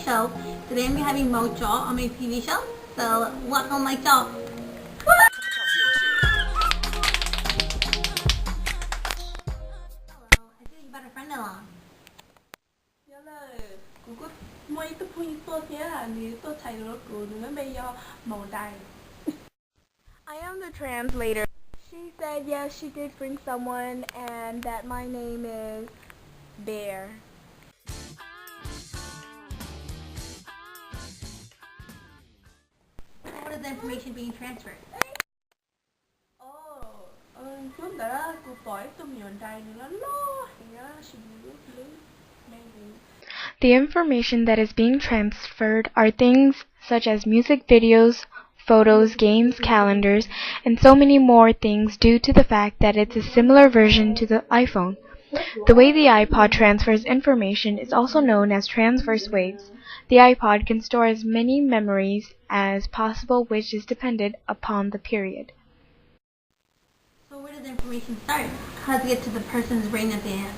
show. Today I'm having Mojo on my TV show. So welcome my show. Hello, I think you brought a friend along. I am the translator. She said yes, she did bring someone, and that my name is Bear. So what is the information being transferred? The information that is being transferred are things such as music videos, photos, games, calendars, and so many more things due to the fact that it's a similar version to the iPhone. The way the iPod transfers information is also known as transverse waves. The iPod can store as many memories as possible, which is dependent upon the period. So where does the information start? How does it get to the person's brain at the end?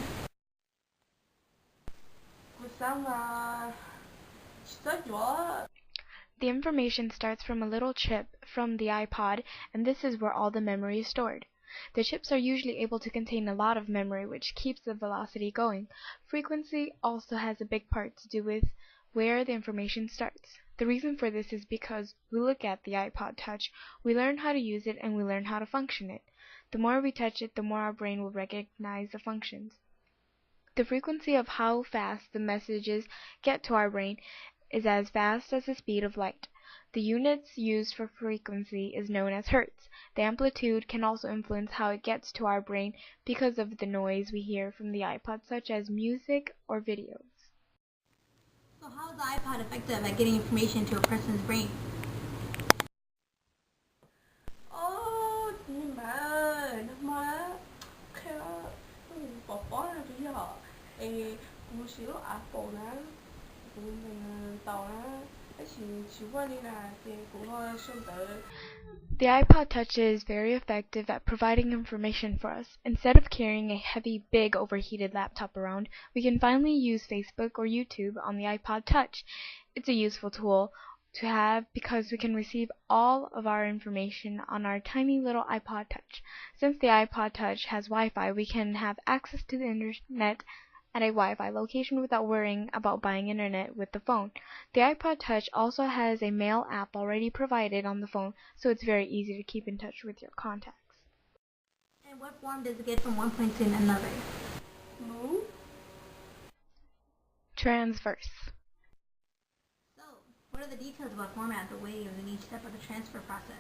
The information starts from a little chip from the iPod, and this is where all the memory is stored. The chips are usually able to contain a lot of memory, which keeps the velocity going. Frequency also has a big part to do with where the information starts. The reason for this is because we look at the iPod Touch, we learn how to use it, and we learn how to function it. The more we touch it, the more our brain will recognize the functions. The frequency of how fast the messages get to our brain is as fast as the speed of light. The units used for frequency is known as hertz. The amplitude can also influence how it gets to our brain because of the noise we hear from the iPod, such as music or videos. So how is the iPod effective at getting information to a person's brain? The iPod Touch is very effective at providing information for us. Instead of carrying a heavy, big, overheated laptop around, we can finally use Facebook or YouTube on the iPod Touch. It's a useful tool to have because we can receive all of our information on our tiny little iPod Touch. Since the iPod Touch has Wi-Fi, we can have access to the internet at a Wi-Fi location without worrying about buying internet with the phone. The iPod Touch also has a mail app already provided on the phone, so it's very easy to keep in touch with your contacts. And what form does it get from one point to another? Transverse. So, what are the details about format, the waves, and each step of the transfer process?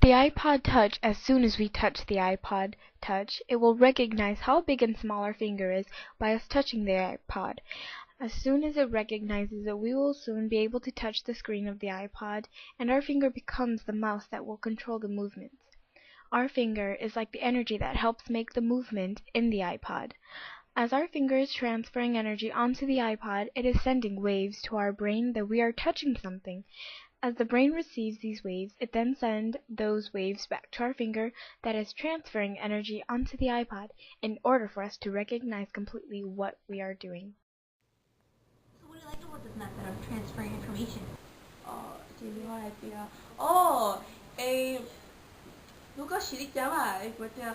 The iPod Touch, as soon as we touch the iPod Touch, it will recognize how big and small our finger is by us touching the iPod. As soon as it recognizes it, we will soon be able to touch the screen of the iPod, and our finger becomes the mouse that will control the movements. Our finger is like the energy that helps make the movement in the iPod. As our finger is transferring energy onto the iPod, it is sending waves to our brain that we are touching something. As the brain receives these waves, it then sends those waves back to our finger that is transferring energy onto the iPod in order for us to recognize completely what we are doing. So what do you like about this method of transferring information? Lúc đó chị chả mà của ta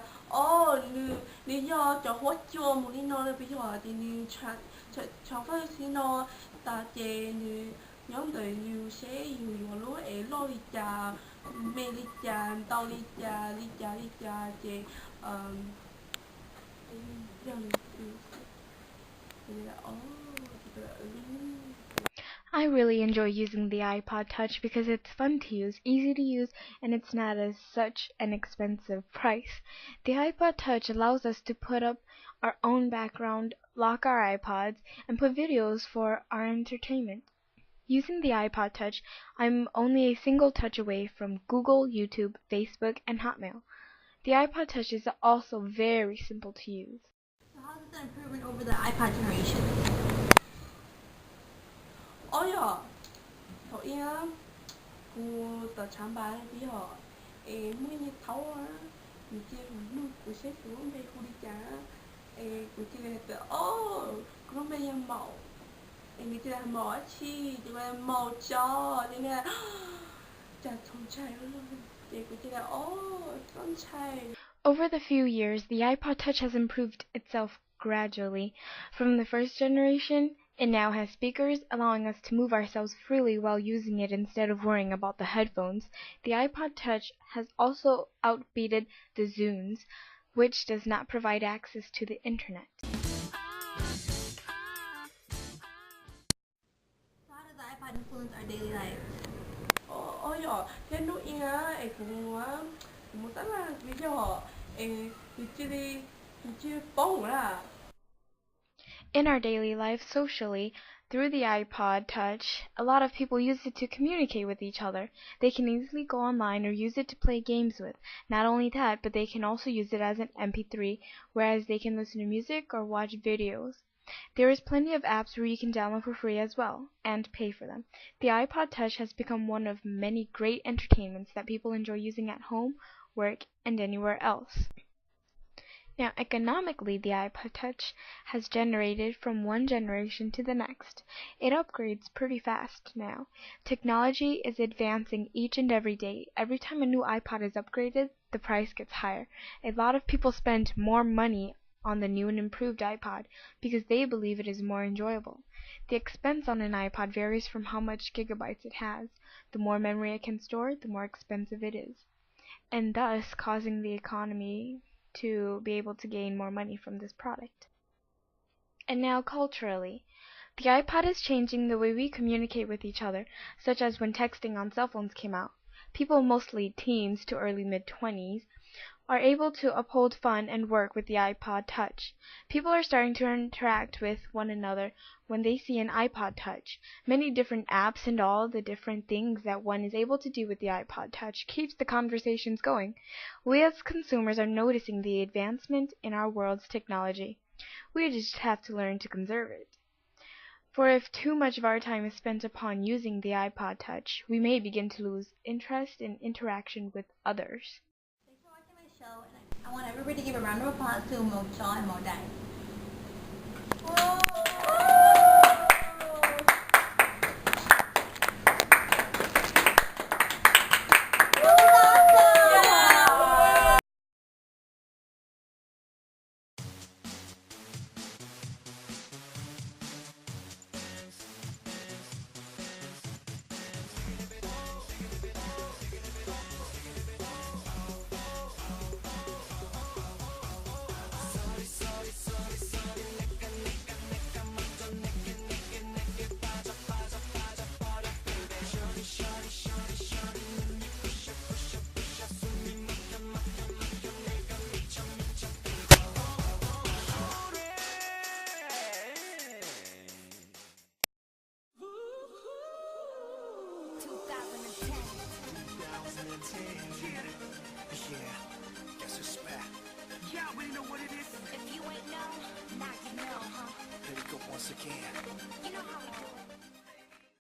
lý do cho hốt chua một lý nó là bây giờ thì như cho phải xin nó ta chè như nhóm đời như sẽ như lúa lo đi trà mê đi trà tao đi trà chè I really enjoy using the iPod Touch because it's fun to use, easy to use, and it's not at such an expensive price. The iPod Touch allows us to put up our own background, lock our iPods, and put videos for our entertainment. Using the iPod Touch, I'm only a single touch away from Google, YouTube, Facebook, and Hotmail. The iPod Touch is also very simple to use. So how is this an improvement over the iPod generation? Thôi à, thôi á, cô tờ chán bài bây giờ 문이 더워. 이제 문 곳에 좋은데 우리가 고치게 했대. 그러면 뭐 người ta mỏ chi thì mà màu cho nên là chả con trai luôn thì của chị là con trai. Over the few years, the iPod Touch has improved itself gradually. From the first generation, it now has speakers, allowing us to move ourselves freely while using it instead of worrying about the headphones. The iPod Touch has also outbeaten the Zunes, which does not provide access to the internet. So how does the iPod influence our daily life? Thế lúc nha cũng rất là bây giờ thì chưa bông là. In our daily life, socially, through the iPod Touch, a lot of people use it to communicate with each other. They can easily go online or use it to play games with. Not only that, but they can also use it as an MP3, whereas they can listen to music or watch videos. There is plenty of apps where you can download for free as well, and pay for them. The iPod Touch has become one of many great entertainments that people enjoy using at home, work, and anywhere else. Now, economically, the iPod Touch has generated from one generation to the next. It upgrades pretty fast now. Technology is advancing each and every day. Every time a new iPod is upgraded, the price gets higher. A lot of people spend more money on the new and improved iPod because they believe it is more enjoyable. The expense on an iPod varies from how much gigabytes it has. The more memory it can store, the more expensive it is, and thus causing the economy to be able to gain more money from this product. And now culturally, the iPod is changing the way we communicate with each other, such as when texting on cell phones came out. People, mostly teens to early mid-20s, are able to uphold fun and work with the iPod Touch. People are starting to interact with one another when they see an iPod Touch. Many different apps and all the different things that one is able to do with the iPod Touch keeps the conversations going. We as consumers are noticing the advancement in our world's technology. We just have to learn to conserve it. For if too much of our time is spent upon using the iPod Touch, we may begin to lose interest in interaction with others. Thanks for watching my show, and I want everybody to give a round of applause to Mo Chaw and Mo Dai. Yeah, guess it's back. Yeah, I already know what it is. If you ain't know, now you know, huh? Here we go once again. You know how